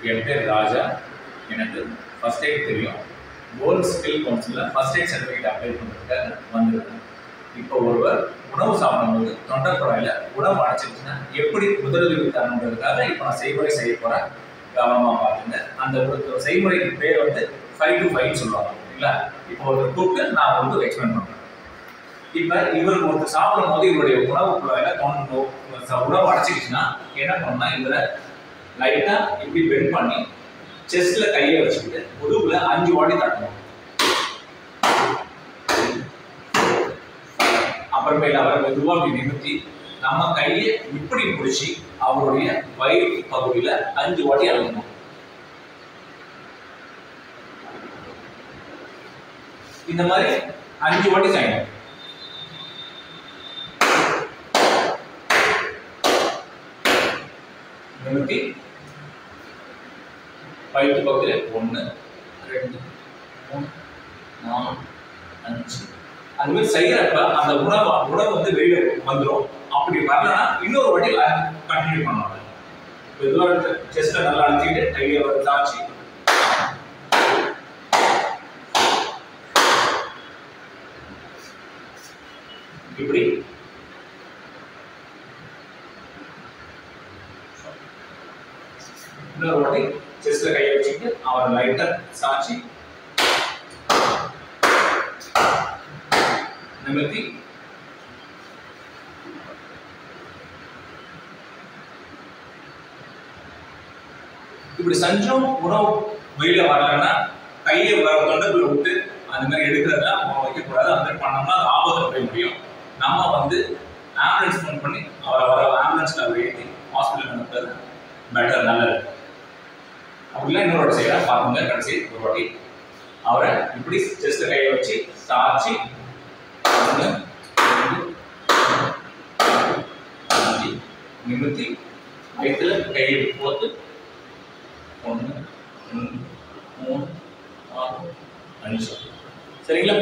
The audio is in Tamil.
என் பேர் ராஜா. எனக்கு ஃபர்ஸ்ட் எய்ட் தெரியும். வேர்ல்ட் ஸ்கில் கவுன்சிலில் ஃபர்ஸ்ட் எய்ட் சர்டிஃபிகேட் அப்ளை பண்ணுறதுக்காக வந்திருக்கேன். இப்போ ஒருவர் உணவு சாப்பிடும்போது தொண்டை குழாயில் உணவு அடைச்சிருச்சுன்னா எப்படி முதலுதவி தரணுன்றதுக்காக இப்போ நான் செய்முறை செய்ய போகிறேன். கவனமாக பார்த்துங்க. அந்த ஒரு செய்முறைக்கு பேர் வந்து 5 to 5 சொல்லுவாங்க இல்லைங்களா. இப்போ ஒரு கூப்பிட்டு நான் வந்து எக்ஸ்பிளைன் பண்ணுறேன். இப்போ இவருக்கு ஒருத்தர் சாப்பிடும் போது இவருடைய உணவு குழாயில் உணவு அடைச்சிக்கிச்சுன்னா என்ன பண்ணணும்னா இவரை லைட்டாக இப்படி பெண்ட் பண்ணி செஸ்ட்ல கையை வச்சுக்கிட்டு முதுகுல 5 வாட்டி தட்டணும். அப்புறமேல அவரை மெதுவாக அப்படி நிறுத்தி நம்ம கையை இப்படி பிடிச்சி அவருடைய வயிறு பகுதியில 5 வாட்டி அழுத்தணும். இந்த மாதிரி 5 வாட்டி செய்யணும். நிறுத்தி வயிற்று பகுதியில் 1 2 3 4 5 அது மாதிரி செய்யறப்ப அந்த உணவு வந்து வெளியில வந்துடும். அப்படி வரலன்னா இன்னொரு வாட்டி கண்டினியூ பண்ணுவாங்க. மெதுவாக செஸ்ட்டை நல்லா அழுத்திட்டு கையை தாச்சி இப்படி இன்னொரு வாட்டி செஸ்ட்ல கையை வச்சுக்கிட்டு அவரை லைட்டா சாச்சி நிமிர்த்தி இப்படி செஞ்சோம். உணவு வெளியில வரலன்னா கையை தொண்டைக்குள்ள விட்டு அந்த மாதிரி எடுக்கிறதா வைக்கக்கூடாது. அந்த மாதிரி பண்ணோம்னா அது ஆபத்தில் போய் முடியும். நம்ம வந்து ஆம்புலன்ஸ் ஃபோன் பண்ணி அவரை ஆம்புலன்ஸ்ல அவர் ஏற்றி ஹாஸ்பிட்டல் அனுப்புறது பெட்டர், நல்லது. அப்படிலாம் இன்னொரு செய்யறா பாருங்க. கடைசி ஒரு வாட்டி அவரை இப்படி செஸ்ட்ல கையை வச்சு சாச்சி நிமிர்த்தி வயிற்றுல கையை போட்டு 1 2 3 4 5 சரிங்களா.